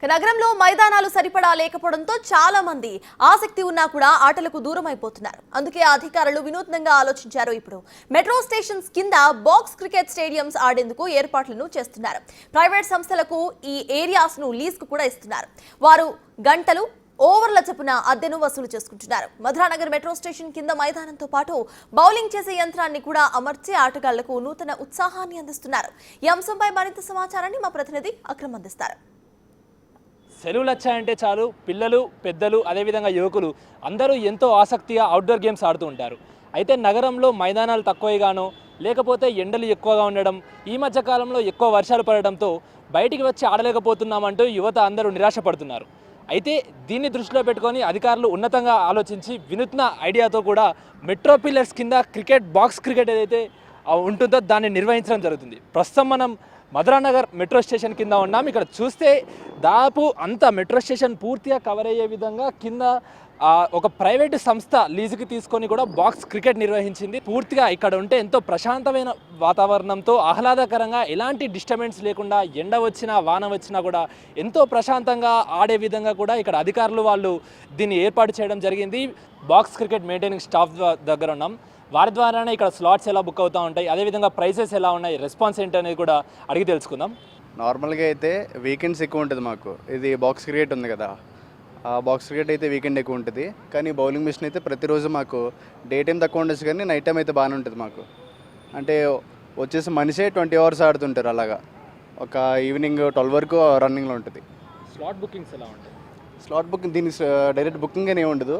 నగరంలో మైదానాలు సరిపడా లేకపోవడంతో చాలా మంది ఆసక్తి ఉన్నా కూడా ఆటలకు దూరం అయిపోతున్నారు. అందుకే అధికారులు వినూత్నంగా ఆలోచించారు. ఇప్పుడు మెట్రో స్టేషన్స్ కింద బాక్స్ క్రికెట్ స్టేడియంస్ ఆడేందుకు ఏర్పాట్లను చేస్తున్నారు. ప్రైవేట్ సంస్థలకు ఈ ఏరియాస్ ను లీజ్ కు కూడా ఇస్తున్నారు. వారు గంటలు ఓవర్ల చొప్పున అద్దెను వసూలు చేసుకుంటున్నారు. మధురానగర్ మెట్రో స్టేషన్ కింద మైదానంతో పాటు బౌలింగ్ చేసే యంత్రాన్ని కూడా అమర్చి ఆటగాళ్లకు నూతన ఉత్సాహాన్ని అందిస్తున్నారు. ఈ అంశంపై మరింత సమాచారాన్ని మా ప్రతినిధి అక్రమ్ అందిస్తారు. సెలవులు వచ్చాయంటే చాలు పిల్లలు పెద్దలు అదేవిధంగా యువకులు అందరూ ఎంతో ఆసక్తిగా అవుట్డోర్ గేమ్స్ ఆడుతూ ఉంటారు. అయితే నగరంలో మైదానాలు తక్కువగానో లేకపోతే ఎండలు ఎక్కువగా ఉండడం, ఈ మధ్య కాలంలో ఎక్కువ వర్షాలు పడడంతో బయటికి వచ్చి ఆడలేకపోతున్నామంటూ యువత అందరూ నిరాశపడుతున్నారు. అయితే దీన్ని దృష్టిలో పెట్టుకొని అధికారులు ఉన్నతంగా ఆలోచించి వినూత్న ఐడియాతో కూడా మెట్రో పిల్లర్స్ కింద బాక్స్ క్రికెట్ ఏదైతే ఉంటుందో దాన్ని నిర్వహించడం జరుగుతుంది. ప్రస్తుతం మనం మధురానగర్ మెట్రో స్టేషన్ కింద ఉన్నాం. ఇక్కడ చూస్తే దాదాపు అంత మెట్రో స్టేషన్ పూర్తిగా కవర్ అయ్యే విధంగా కింద ఒక ప్రైవేటు సంస్థ లీజుకి తీసుకొని కూడా బాక్స్ క్రికెట్ నిర్వహించింది. పూర్తిగా ఇక్కడ ఉంటే ఎంతో ప్రశాంతమైన వాతావరణంతో ఆహ్లాదకరంగా ఎలాంటి డిస్టర్బెన్స్ లేకుండా ఎండ వచ్చినా వాన వచ్చినా కూడా ఎంతో ప్రశాంతంగా ఆడే విధంగా కూడా ఇక్కడ అధికారులు వాళ్ళు దీన్ని ఏర్పాటు చేయడం జరిగింది. బాక్స్ క్రికెట్ మెయింటైనింగ్ స్టాఫ్ దగ్గర ఉన్నాం. వారి ద్వారానే ఇక్కడ స్లాట్స్ ఎలా బుక్ అవుతూ ఉంటాయి, అదేవిధంగా ప్రైసెస్ ఎలా ఉన్నాయి, రెస్పాన్స్ ఏంటి అనేది కూడా అడిగి తెలుసుకుందాం. నార్మల్గా అయితే వీకెండ్స్ ఎక్కువ ఉంటుంది మాకు. ఇది బాక్స్ క్రికెట్ ఉంది కదా, ఆ బాక్స్ క్రికెట్ అయితే వీకెండ్ ఎక్కువ ఉంటుంది. కానీ బౌలింగ్ మిషన్ అయితే ప్రతిరోజు మాకు డే టైం తక్కువ ఉండొచ్చు కానీ నైట్ టైం అయితే బాగానే ఉంటుంది మాకు. అంటే వచ్చేసి మనిషే 20 hours ఆడుతుంటారు. అలాగా ఒక ఈవినింగ్ 12 వరకు రన్నింగ్లో ఉంటుంది. స్లాట్ బుకింగ్స్ ఎలా ఉంటాయి? స్లాట్ బుకింగ్ దీనికి డైరెక్ట్ బుకింగ్ అని ఉండదు.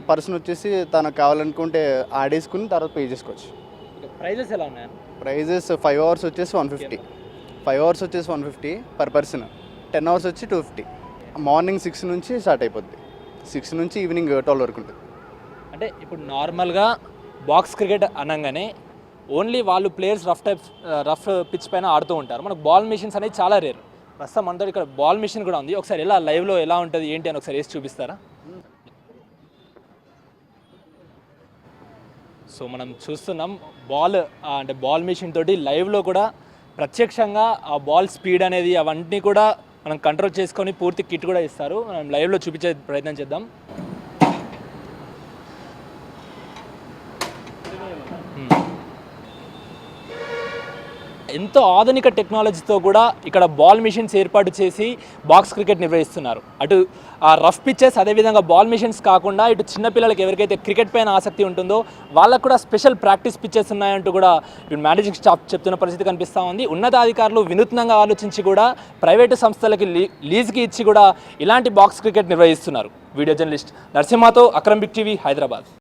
పర్సన్ వచ్చేసి తనకు కావాలనుకుంటే ఆడేసుకుని తర్వాత పే చేసుకోవచ్చు. ప్రైజెస్ ఎలా ఉన్నాయి? ప్రైజెస్ 5 hours వచ్చేసి 150, 5 hours వచ్చేసి 150 పర్ పర్సన్, 10 hours వచ్చి 250. మార్నింగ్ 6 నుంచి స్టార్ట్ అయిపోద్ది, 6 నుంచి ఈవినింగ్ 12 వరకు ఉంటుంది. అంటే ఇప్పుడు నార్మల్గా బాక్స్ క్రికెట్ అనగానే ఓన్లీ వాళ్ళు ప్లేయర్స్ రఫ్ పిచ్ పైన ఆడుతూ ఉంటారు. మనకు బాల్ మిషన్స్ అనేది చాలా రేర్. ప్రస్తుతం మనతో ఇక్కడ బాల్ మిషన్ కూడా ఉంది. ఒకసారి ఎలా లైవ్లో ఎలా ఉంటుంది ఏంటి అని ఒకసారి వేసి చూపిస్తారా? సో మనం చూస్తున్నాం బాల్ మిషన్ తోటి లైవ్లో కూడా ప్రత్యక్షంగా ఆ బాల్ స్పీడ్ అనేది అవన్నీ కూడా మనం కంట్రోల్ చేసుకొని పూర్తి కిట్ కూడా ఇస్తారు. మనం లైవ్లో చూపించే ప్రయత్నం చేద్దాం. ఎంతో ఆధునిక టెక్నాలజీతో కూడా ఇక్కడ బాల్ మిషన్స్ ఏర్పాటు చేసి బాక్స్ క్రికెట్ నిర్వహిస్తున్నారు. అటు ఆ రఫ్ పిచ్చెస్ అదేవిధంగా బాల్ మిషన్స్ కాకుండా ఇటు చిన్నపిల్లలకి ఎవరికైతే క్రికెట్ పైన ఆసక్తి ఉంటుందో వాళ్ళకు కూడా స్పెషల్ ప్రాక్టీస్ పిచ్చెస్ ఉన్నాయంటూ కూడా ఇటు మేనేజింగ్ స్టాఫ్ చెప్తున్న పరిస్థితి కనిపిస్తూ ఉంది. ఉన్నతాధికారులు వినూత్నంగా ఆలోచించి కూడా ప్రైవేటు సంస్థలకి లీజ్కి ఇచ్చి కూడా ఇలాంటి బాక్స్ క్రికెట్ నిర్వహిస్తున్నారు. వీడియో జర్నలిస్ట్ నరసింహతో అక్రమ్ బిగ్ టీవీ, హైదరాబాద్.